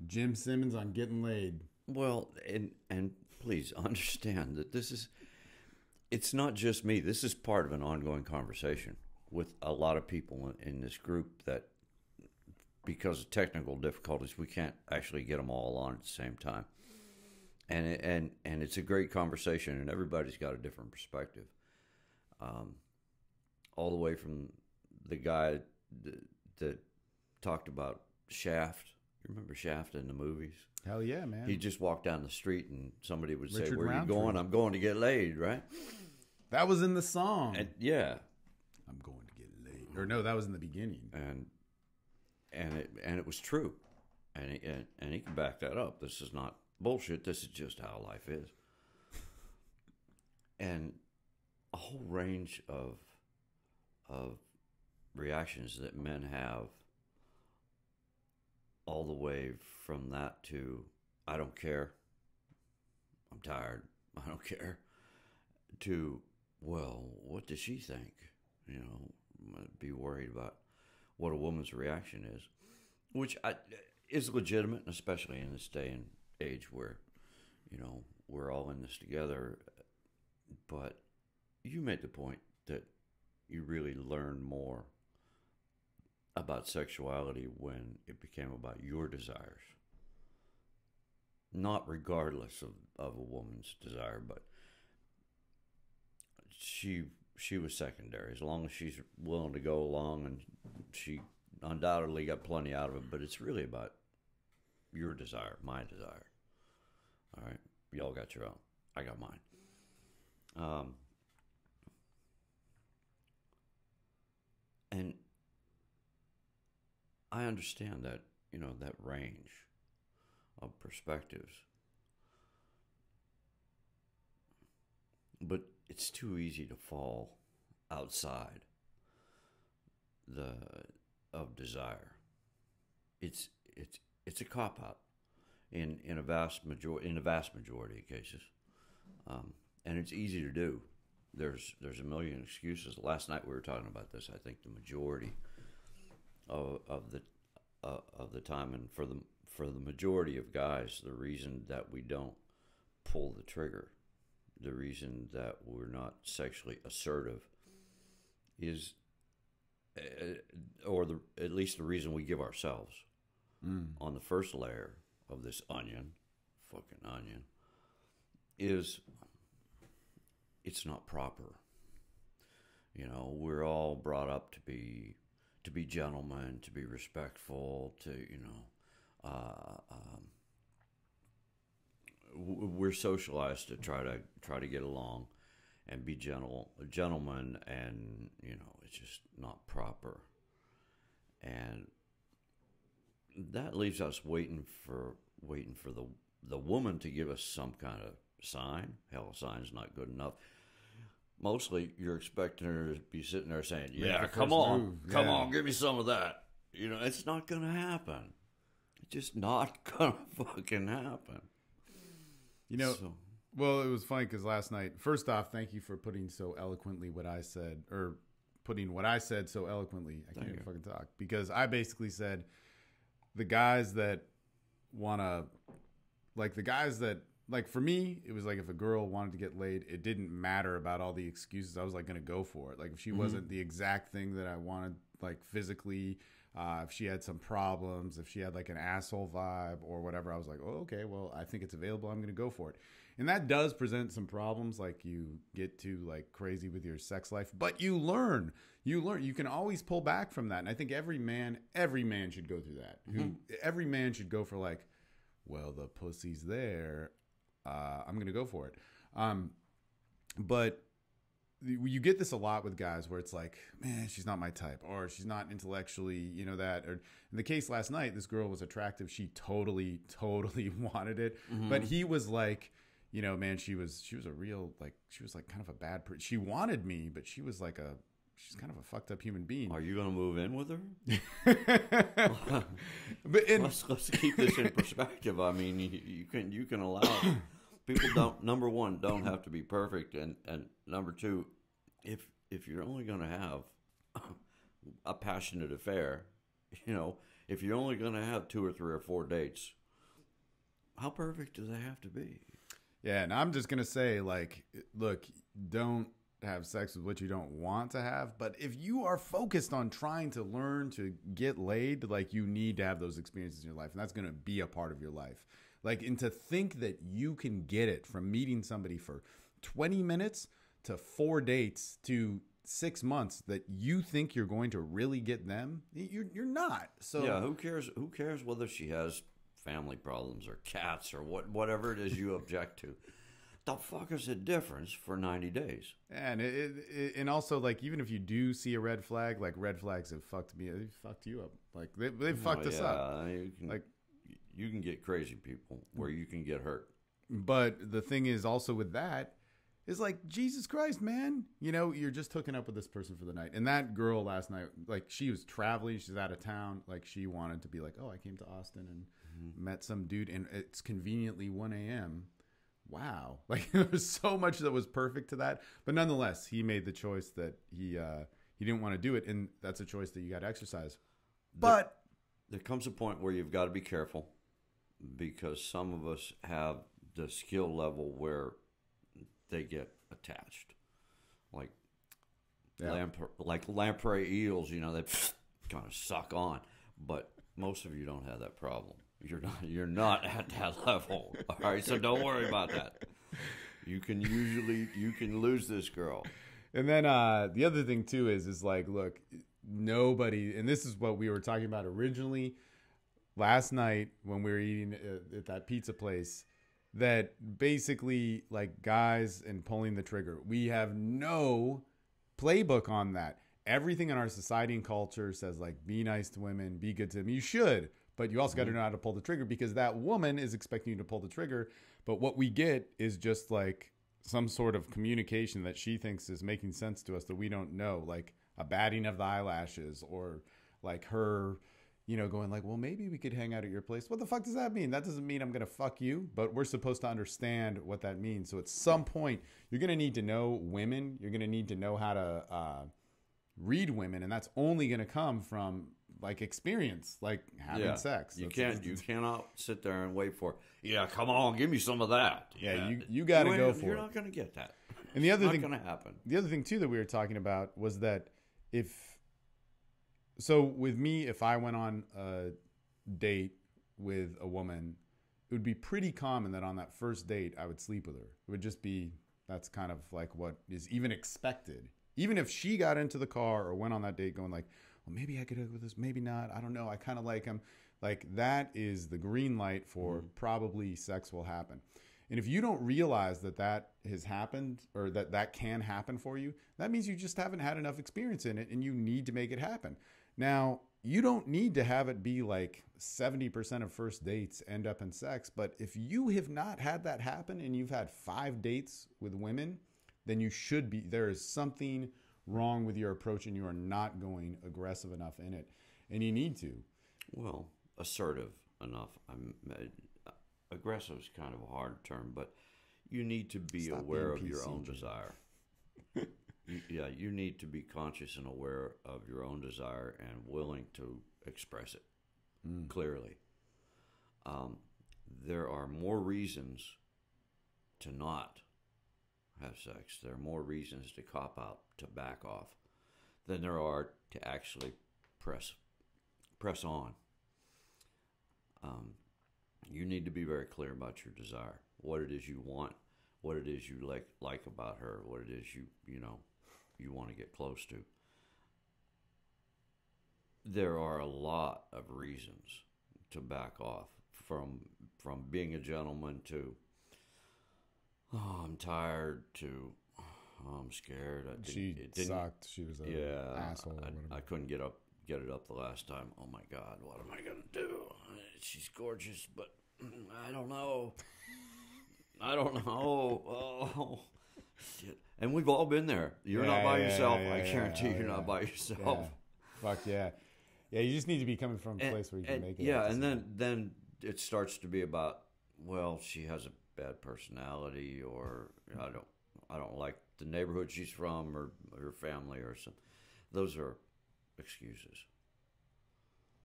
Jim Simmons on getting laid. Well, and please understand that it's not just me. This is part of an ongoing conversation with a lot of people in this group that, because of technical difficulties, we can't actually get them all on at the same time. And it's a great conversation, and everybody's got a different perspective. All the way from the guy that talked about Shaft. You remember Shaft in the movies? Hell yeah, man. He just walked down the street and somebody would say, Richard "Where are you Roundtree. going?" "I'm going to get laid," right? That was in the song. And yeah, I'm going to get laid. Or no, that was in the beginning. and it was true, and he can back that up. This is not bullshit. This is just how life is. And a whole range of reactions that men have, all the way from that to "I don't care, I'm tired, I don't care," to, "Well, what does she think?" You know, I'd be worried about what a woman's reaction is, which is legitimate, especially in this day and age where, you know, we're all in this together. But you made the point that you really learn more about sexuality when it became about your desires, not regardless of a woman's desire, but she was secondary. As long as she's willing to go along, and she undoubtedly got plenty out of it, but it's really about your desire, my desire. All right, y'all got your own, I got mine. And I understand that, you know, that range of perspectives. But it's too easy to fall outside of desire. It's a cop out in a vast majority of cases, and it's easy to do. There's a million excuses. Last night we were talking about this. I think the majority of the time, and for the majority of guys, the reason that we don't pull the trigger, the reason that we're not sexually assertive, is, or at least the reason we give ourselves on the first layer of this fucking onion, is it's not proper. You know, we're all brought up to be gentlemen, to be respectful, to, you know, we're socialized to try to get along and be gentlemen, and, you know, it's just not proper. And that leaves us waiting for the woman to give us some kind of sign. Hell, a sign's not good enough. Mostly, you're expecting her to be sitting there saying, "Yeah, come on, come on, give me some of that." You know, it's not going to happen. It's just not going to fucking happen. You know, well, it was funny because last night, first off, thank you for putting so eloquently what I said, or putting what I said so eloquently. I can't even fucking talk, because I basically said the guys that want to, like, for me, it was like if a girl wanted to get laid, it didn't matter about all the excuses. I was like going to go for it. Like, if she wasn't the exact thing that I wanted, like physically, if she had some problems, if she had like an asshole vibe or whatever, I was like, oh, okay, well, I think it's available, I'm going to go for it. And that does present some problems. Like, you get too like crazy with your sex life, but you learn, you can always pull back from that. And I think every man should go through that. Every man should go for, like, well, the pussy's there, I'm going to go for it. But you get this a lot with guys where it's like, man, she's not my type, or she's not intellectually, you know, that. Or in the case last night, this girl was attractive. She totally wanted it. But he was like, you know, man, she was a real, like, she was like kind of a bad person. She wanted me, but she was like she's kind of a fucked up human being. Are you going to move in with her? But let's keep this in perspective. I mean, you can allow people number one, don't have to be perfect, and number two, if you're only going to have a passionate affair, you know, if you're only going to have 2 or 3 or 4 dates, how perfect do they have to be? Yeah, and I'm just gonna say, like, look, don't have sex with what you don't want to have. But if you are focused on trying to learn to get laid, like, you need to have those experiences in your life, and that's gonna be a part of your life. Like, and to think that you can get it from meeting somebody for 20 minutes to 4 dates to 6 months that you think you're going to really get them, you're not. So Yeah, who cares? Who cares whether she has family problems or cats or whatever it is you object to? The fuck is the difference for 90 days? and and also, like, even if you do see a red flag, like, red flags have fucked me, they fucked you up. Like, they fucked us up. Like, You can get crazy people where you can get hurt. but the thing is also with that is, like, Jesus Christ, man, you know, you're just hooking up with this person for the night. And that girl last night, like, she was traveling, she's out of town, like, she wanted to be like, oh, I came to Austin and met some dude, and it's conveniently 1 a.m. Wow. Like, there was so much that was perfect to that. But nonetheless, he made the choice that he didn't want to do it, and that's a choice that you got to exercise. But There comes a point where you've got to be careful, because some of us have the skill level where they get attached, like lamprey eels. You know, they kind of suck on. But most of you don't have that problem. You're not at that level. All right, so don't worry about that. You can lose this girl. And then the other thing too is like, look, nobody, and this is what we were talking about originally last night when we were eating at that pizza place, that basically, like, guys and pulling the trigger, we have no playbook on that. Everything in our society and culture says, like, be nice to women, be good to them. You should, but you also got to know how to pull the trigger, because that woman is expecting you to pull the trigger. But what we get is just like some sort of communication that she thinks is making sense to us that we don't know, like a batting of the eyelashes, or like her, you know, going like, well, maybe we could hang out at your place. What the fuck does that mean? That doesn't mean I'm going to fuck you, but we're supposed to understand what that means. So at some point, you're going to need to know women. You're going to need to know how to read women. And that's only going to come from, like, experience, like having sex. You cannot sit there and wait for, yeah, come on, give me some of that. Yeah, you got to go for it. You're not going to get that. And the other thing, it's not going to happen. The other thing too that we were talking about was that with me, if I went on a date with a woman, it would be pretty common that on that first date I would sleep with her. It would just be, that's kind of like what is even expected. Even if she got into the car or went on that date going like, well, maybe I could hook with this, maybe not, I don't know, I kind of like him. Like, that is the green light for probably sex will happen. And if you don't realize that that has happened, or that can happen for you, that means you just haven't had enough experience in it, and you need to make it happen. Now, you don't need to have it be like 70% of first dates end up in sex, but if you have not had that happen and you've had 5 dates with women, then you should be, there is something wrong with your approach, and you are not going aggressive enough in it, and you need to. Well, assertive enough. Aggressive is kind of a hard term, but you need to be aware of your own desire. You need to be conscious and aware of your own desire and willing to express it clearly. There are more reasons to not have sex. There are more reasons to cop out, to back off, than there are to actually press on. You need to be very clear about your desire, what it is you want, what it is you like about her, what it is you want to get close to. There are a lot of reasons to back off, from being a gentleman to, oh, I'm tired, to, oh, I'm scared. She sucked. She was an asshole. I couldn't get it up the last time. Oh my God, what am I gonna do? She's gorgeous, but I don't know. Oh, shit. And we've all been there. You're not by yourself. I guarantee you're not by yourself. Yeah. Fuck yeah. Yeah, you just need to be coming from a place where you can make it. Yeah, and then it starts to be about, well, she has a bad personality, or I don't like the neighborhood she's from, or her family, or something. Those are excuses.